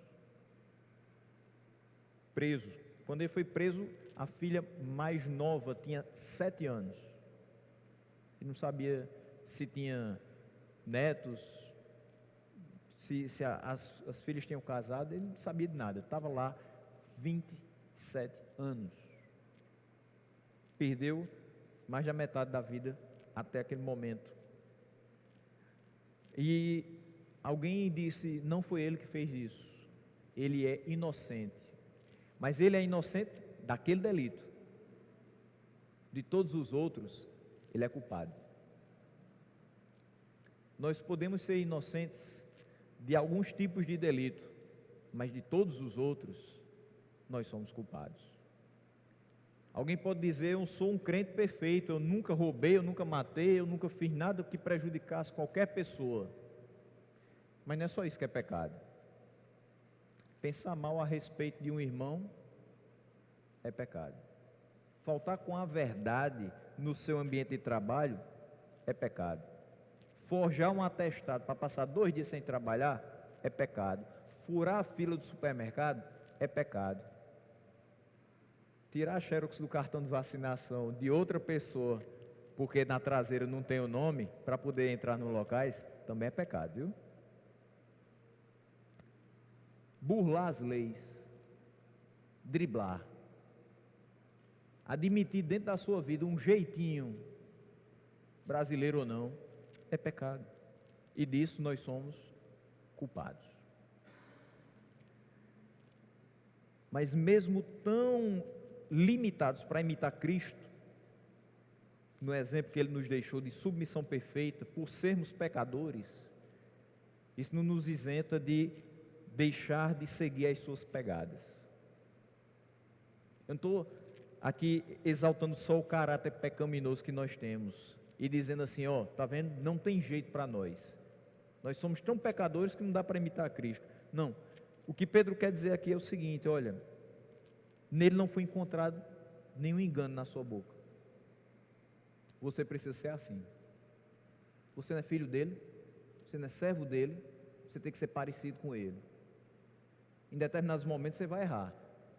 S2: preso. Quando ele foi preso, a filha mais nova tinha 7 anos. Ele não sabia se tinha netos, se as filhas tinham casado, ele não sabia de nada. Estava lá 27 anos. Perdeu mais da metade da vida até aquele momento. E alguém disse: não foi ele que fez isso, ele é inocente. Mas ele é inocente daquele delito. De todos os outros, ele é culpado. Nós podemos ser inocentes de alguns tipos de delito, mas de todos os outros, nós somos culpados. Alguém pode dizer: eu sou um crente perfeito, eu nunca roubei, eu nunca matei, eu nunca fiz nada que prejudicasse qualquer pessoa. Mas não é só isso que é pecado. Pensar mal a respeito de um irmão é pecado. Faltar com a verdade no seu ambiente de trabalho é pecado. Forjar um atestado para passar 2 dias sem trabalhar é pecado. Furar a fila do supermercado é pecado. Tirar a xerox do cartão de vacinação de outra pessoa, porque na traseira não tem o nome, para poder entrar nos locais, também é pecado, viu? Burlar as leis, driblar, admitir dentro da sua vida um jeitinho, brasileiro ou não, é pecado. E disso nós somos culpados. Mas mesmo tão limitados para imitar Cristo, no exemplo que Ele nos deixou de submissão perfeita, por sermos pecadores, isso não nos isenta de deixar de seguir as suas pegadas. Eu não estou aqui exaltando só o caráter pecaminoso que nós temos e dizendo assim, ó, tá vendo? Não tem jeito para nós. Nós somos tão pecadores que não dá para imitar Cristo. Não. O que Pedro quer dizer aqui é o seguinte, olha, nele não foi encontrado nenhum engano na sua boca. Você precisa ser assim. Você não é filho dele, você não é servo dele, você tem que ser parecido com ele. Em determinados momentos você vai errar,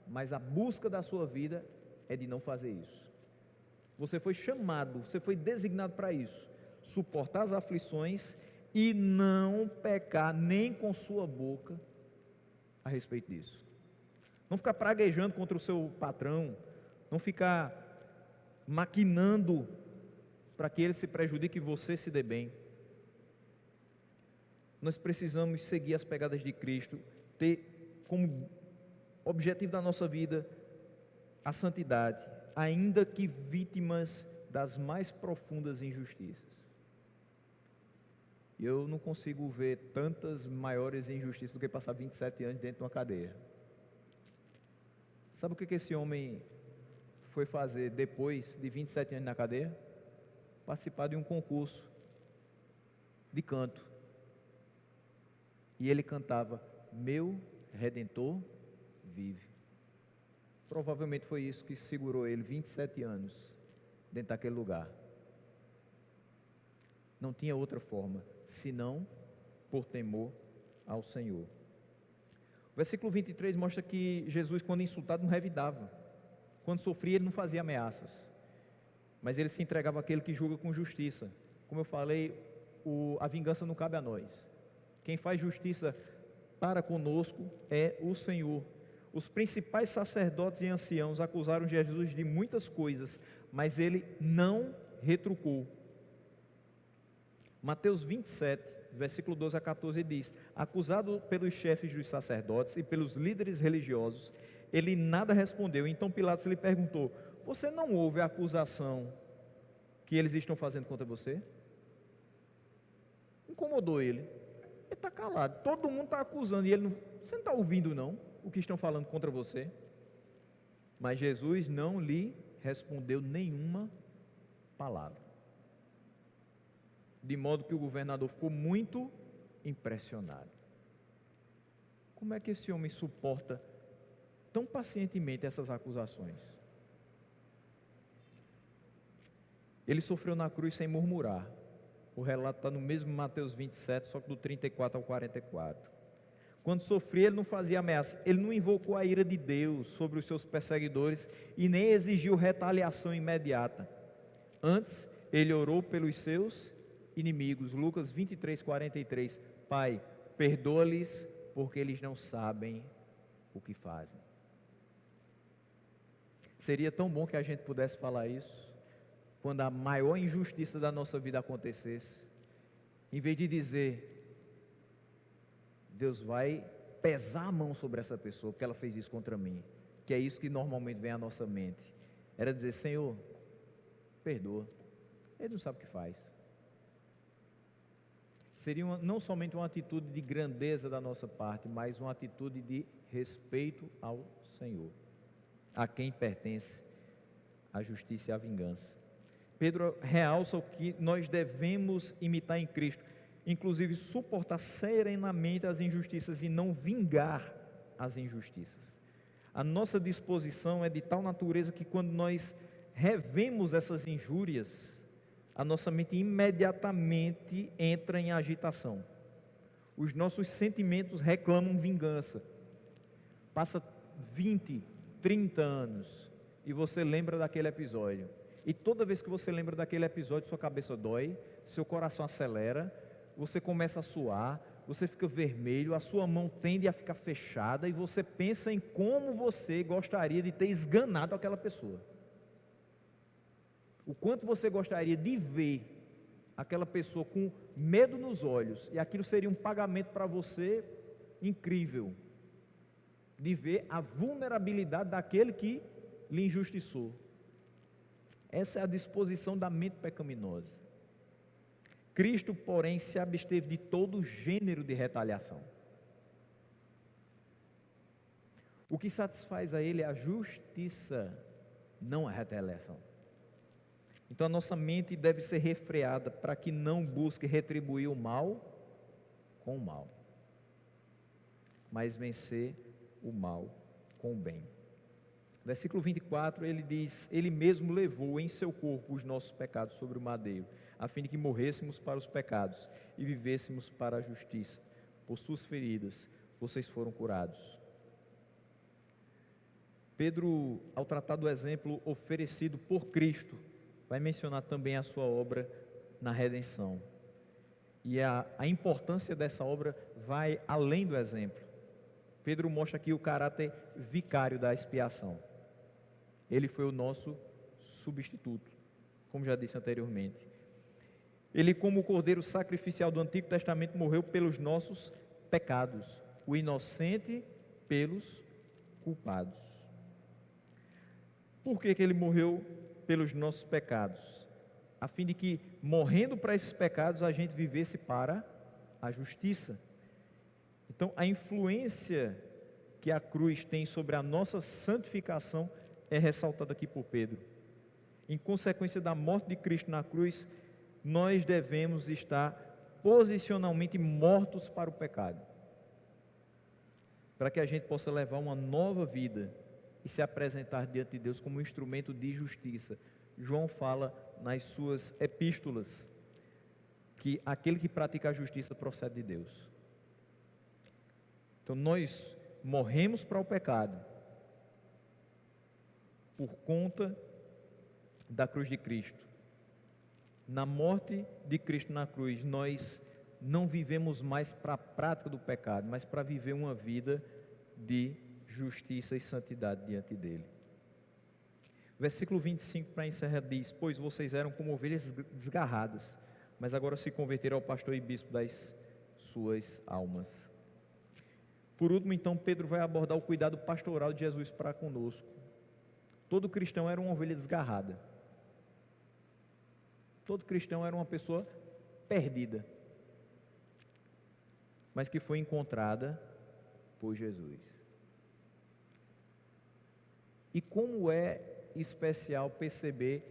S2: mas a busca da sua vida é de não fazer isso. Você foi chamado, você foi designado para isso, suportar as aflições e não pecar nem com sua boca a respeito disso. Não ficar praguejando contra o seu patrão, não ficar maquinando para que ele se prejudique e você se dê bem. Nós precisamos seguir as pegadas de Cristo, ter como objetivo da nossa vida a santidade, ainda que vítimas das mais profundas injustiças. Eu não consigo ver tantas maiores injustiças do que passar 27 anos dentro de uma cadeia. Sabe o que esse homem foi fazer depois de 27 anos na cadeia? Participar de um concurso de canto. E ele cantava, meu Redentor vive. Provavelmente foi isso que segurou ele 27 anos dentro daquele lugar. Não tinha outra forma, senão por temor ao Senhor. O versículo 23 mostra que Jesus, quando insultado, não revidava. Quando sofria, ele não fazia ameaças, mas ele se entregava àquele que julga com justiça. Como eu falei, a vingança não cabe a nós. Quem faz justiça para conosco é o Senhor. Os principais sacerdotes e anciãos acusaram Jesus de muitas coisas, mas ele não retrucou. Mateus 27, versículo 12 a 14 diz, acusado pelos chefes dos sacerdotes e pelos líderes religiosos, ele nada respondeu. Então Pilatos lhe perguntou, você não ouve a acusação que eles estão fazendo contra você? Incomodou ele. Ele está calado, todo mundo está acusando, e ele não, você não está ouvindo não, o que estão falando contra você? Mas Jesus não lhe respondeu nenhuma palavra, de modo que o governador ficou muito impressionado. Como é que esse homem suporta tão pacientemente essas acusações? Ele sofreu na cruz sem murmurar. O relato está no mesmo Mateus 27, só que do 34 ao 44. Quando sofria, ele não fazia ameaça, ele não invocou a ira de Deus sobre os seus perseguidores e nem exigiu retaliação imediata. Antes, ele orou pelos seus inimigos. Lucas 23, 43. Pai, perdoa-lhes, porque eles não sabem o que fazem. Seria tão bom que a gente pudesse falar isso quando a maior injustiça da nossa vida acontecesse, em vez de dizer, Deus vai pesar a mão sobre essa pessoa, porque ela fez isso contra mim, que é isso que normalmente vem à nossa mente, era dizer, Senhor, perdoa, ele não sabe o que faz. Seria não somente uma atitude de grandeza da nossa parte, mas uma atitude de respeito ao Senhor, a quem pertence a justiça e a vingança. Pedro realça o que nós devemos imitar em Cristo, inclusive suportar serenamente as injustiças e não vingar as injustiças. A nossa disposição é de tal natureza que quando nós revemos essas injúrias, a nossa mente imediatamente entra em agitação. Os nossos sentimentos reclamam vingança. Passa 20, 30 anos e você lembra daquele episódio. E toda vez que você lembra daquele episódio, sua cabeça dói, seu coração acelera, você começa a suar, você fica vermelho, a sua mão tende a ficar fechada e você pensa em como você gostaria de ter esganado aquela pessoa. O quanto você gostaria de ver aquela pessoa com medo nos olhos, e aquilo seria um pagamento para você incrível, de ver a vulnerabilidade daquele que lhe injustiçou. Essa é a disposição da mente pecaminosa. Cristo, porém, se absteve de todo gênero de retaliação. O que satisfaz a Ele é a justiça, não a retaliação. Então a nossa mente deve ser refreada para que não busque retribuir o mal com o mal, mas vencer o mal com o bem. Versículo 24, ele diz: Ele mesmo levou em seu corpo os nossos pecados sobre o madeiro, a fim de que morrêssemos para os pecados e vivêssemos para a justiça. Por suas feridas vocês foram curados. Pedro, ao tratar do exemplo oferecido por Cristo, vai mencionar também a sua obra na redenção. E a importância dessa obra vai além do exemplo. Pedro mostra aqui o caráter vicário da expiação. Ele foi o nosso substituto, como já disse anteriormente. Ele, como o cordeiro sacrificial do Antigo Testamento, morreu pelos nossos pecados, o inocente pelos culpados. Por que ele morreu pelos nossos pecados? A fim de que, morrendo para esses pecados, a gente vivesse para a justiça. Então, a influência que a cruz tem sobre a nossa santificação é ressaltada aqui por Pedro. Em consequência da morte de Cristo na cruz, nós devemos estar posicionalmente mortos para o pecado, para que a gente possa levar uma nova vida e se apresentar diante de Deus como um instrumento de justiça. João fala nas suas epístolas que aquele que pratica a justiça procede de Deus. Então nós morremos para o pecado por conta da cruz de Cristo. Na morte de Cristo na cruz, nós não vivemos mais para a prática do pecado, mas para viver uma vida de justiça e santidade diante dele. Versículo 25, para encerrar, diz: Pois vocês eram como ovelhas desgarradas, mas agora se converteram ao pastor e bispo das suas almas. Por último, então, Pedro vai abordar o cuidado pastoral de Jesus para conosco. Todo cristão era uma ovelha desgarrada. Todo cristão era uma pessoa perdida, mas que foi encontrada por Jesus. E como é especial perceber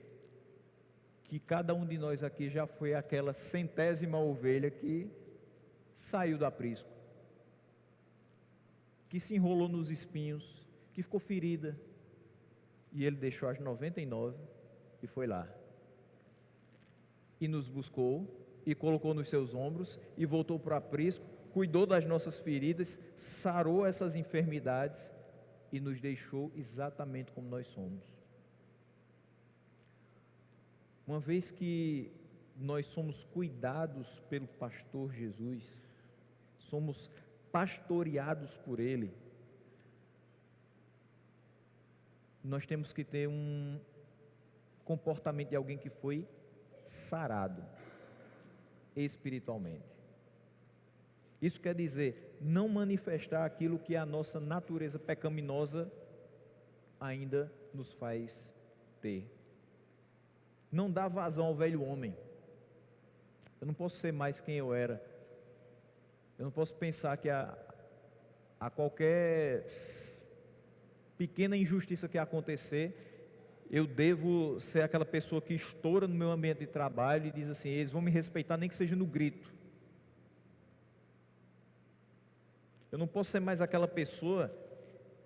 S2: que cada um de nós aqui já foi aquela 100ª ovelha que saiu do aprisco, que se enrolou nos espinhos, que ficou ferida, e ele deixou as 99 e foi lá. E nos buscou, e colocou nos seus ombros, e voltou para o aprisco, cuidou das nossas feridas, sarou essas enfermidades, e nos deixou exatamente como nós somos. Uma vez que nós somos cuidados pelo pastor Jesus, somos pastoreados por Ele, nós temos que ter um comportamento de alguém que foi sarado espiritualmente. Isso quer dizer, não manifestar aquilo que a nossa natureza pecaminosa ainda nos faz ter. Não dar vazão ao velho homem. Eu não posso ser mais quem eu era. Eu não posso pensar que a qualquer pequena injustiça que acontecer, eu devo ser aquela pessoa que estoura no meu ambiente de trabalho e diz assim: eles vão me respeitar nem que seja no grito. Eu não posso ser mais aquela pessoa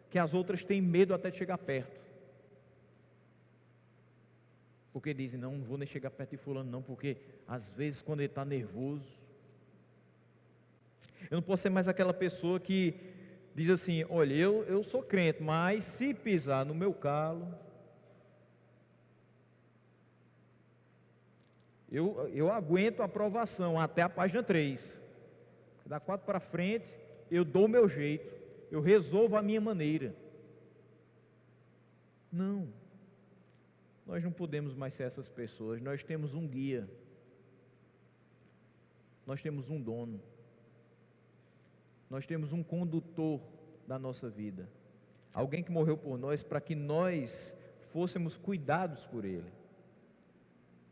S2: que as outras têm medo até de chegar perto. Porque dizem, não vou nem chegar perto de fulano não, porque às vezes quando ele está nervoso, eu não posso ser mais aquela pessoa que diz assim, olha, eu sou crente, mas se pisar no meu calo, eu aguento a aprovação até a página 3. Da 4 para frente, eu dou o meu jeito, eu resolvo a minha maneira. Não, nós não podemos mais ser essas pessoas. Nós temos um guia, nós temos um dono, nós temos um condutor da nossa vida, alguém que morreu por nós para que nós fôssemos cuidados por Ele,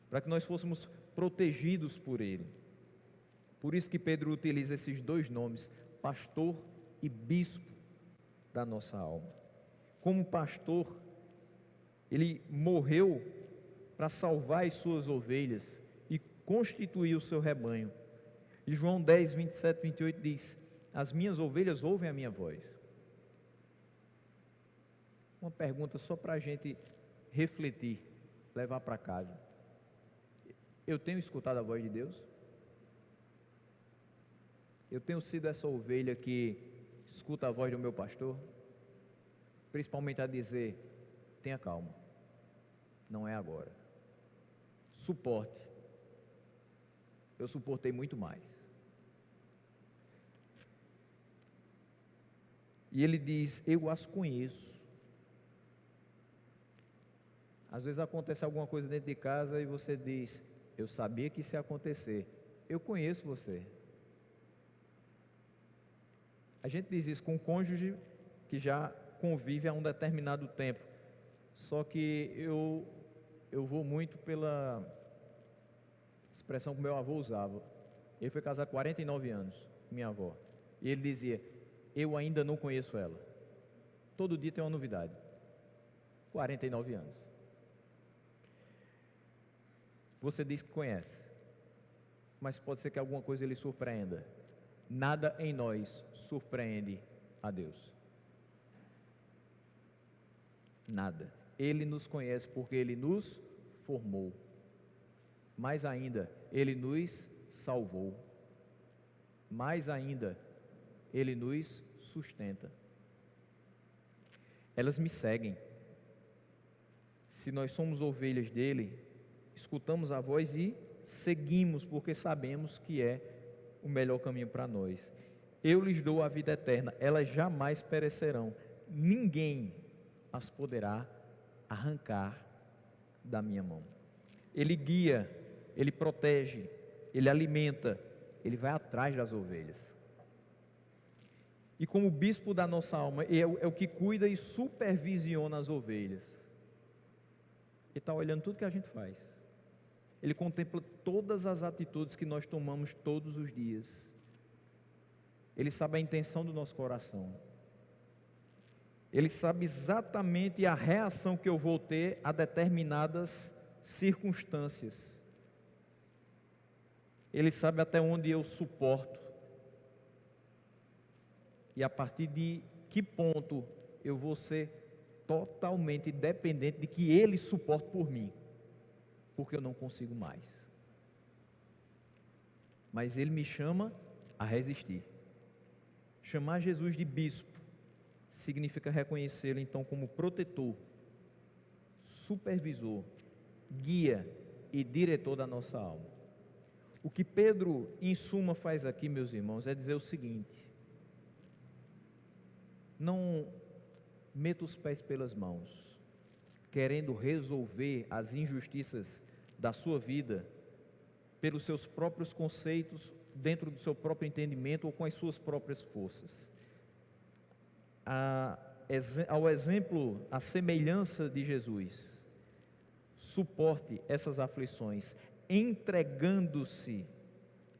S2: para que nós fôssemos protegidos por Ele. Por isso que Pedro utiliza esses dois nomes, pastor e bispo da nossa alma. Como pastor, ele morreu para salvar as suas ovelhas e constituir o seu rebanho. E João 10, 27, 28 diz, as minhas ovelhas ouvem a minha voz. Uma pergunta só para a gente refletir, levar para casa. Eu tenho escutado a voz de Deus? Eu tenho sido essa ovelha que escuta a voz do meu pastor? Principalmente a dizer, tenha calma, não é agora. Suporte. Eu suportei muito mais. E ele diz, eu as conheço. Às vezes acontece alguma coisa dentro de casa e você diz, eu sabia que isso ia acontecer. Eu conheço você. A gente diz isso com um cônjuge que já convive há um determinado tempo. Só que eu vou muito pela expressão que meu avô usava. Ele foi casado há 49 anos, minha avó. E ele dizia, eu ainda não conheço ela. Todo dia tem uma novidade. 49 anos. Você diz que conhece, mas pode ser que alguma coisa lhe surpreenda. Nada em nós surpreende a Deus. Nada. Ele nos conhece porque Ele nos formou. Mais ainda, Ele nos salvou. Mais ainda, Ele nos sustenta. Elas me seguem. Se nós somos ovelhas dele, escutamos a voz e seguimos, porque sabemos que é o melhor caminho para nós. Eu lhes dou a vida eterna, elas jamais perecerão, ninguém as poderá arrancar da minha mão. Ele guia, ele protege, ele alimenta, ele vai atrás das ovelhas. E como bispo da nossa alma, é o que cuida e supervisiona as ovelhas. Ele está olhando tudo que a gente faz. Ele contempla todas as atitudes que nós tomamos todos os dias. Ele sabe a intenção do nosso coração. Ele sabe exatamente a reação que eu vou ter a determinadas circunstâncias. Ele sabe até onde eu suporto. E a partir de que ponto eu vou ser totalmente dependente de que Ele suporte por mim. Porque eu não consigo mais. Mas Ele me chama a resistir. Chamar Jesus de bispo significa reconhecê-lo então como protetor, supervisor, guia e diretor da nossa alma. O que Pedro, em suma, faz aqui, meus irmãos, é dizer o seguinte: não meta os pés pelas mãos, querendo resolver as injustiças da sua vida pelos seus próprios conceitos, dentro do seu próprio entendimento ou com as suas próprias forças. Ao exemplo, a semelhança de Jesus, suporte essas aflições, entregando-se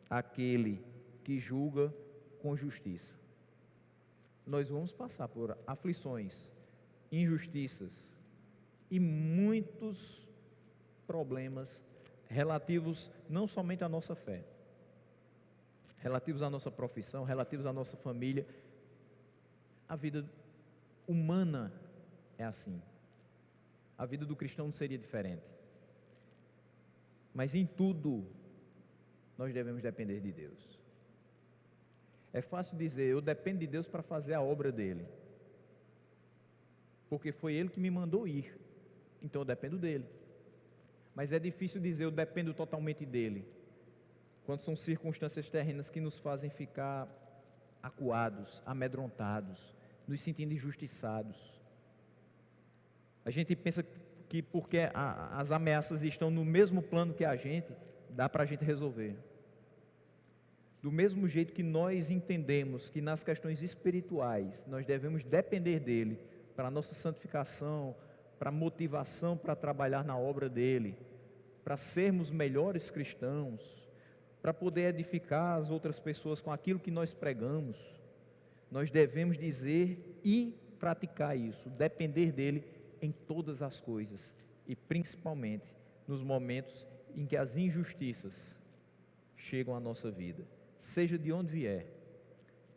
S2: àquele que julga com justiça. Nós vamos passar por aflições, injustiças e muitos problemas relativos não somente à nossa fé, relativos à nossa profissão, relativos à nossa família. A vida humana é assim. A vida do cristão não seria diferente. mas em tudo nós devemos depender de Deus. É fácil dizer, eu dependo de Deus para fazer a obra dele, porque foi Ele que me mandou ir, então eu dependo dele. Mas é difícil dizer, eu dependo totalmente dele, quando são circunstâncias terrenas que nos fazem ficar acuados, amedrontados, nos sentindo injustiçados. A gente pensa que porque as ameaças estão no mesmo plano que a gente, dá para a gente resolver. Do mesmo jeito que nós entendemos que nas questões espirituais nós devemos depender dele para a nossa santificação, para a motivação para trabalhar na obra dele, para sermos melhores cristãos, para poder edificar as outras pessoas com aquilo que nós pregamos, nós devemos dizer e praticar isso, depender dele em todas as coisas e principalmente nos momentos em que as injustiças chegam à nossa vida, seja de onde vier,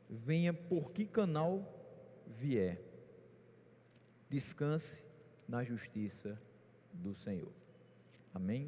S2: venha por que canal vier, descanse na justiça do Senhor. Amém?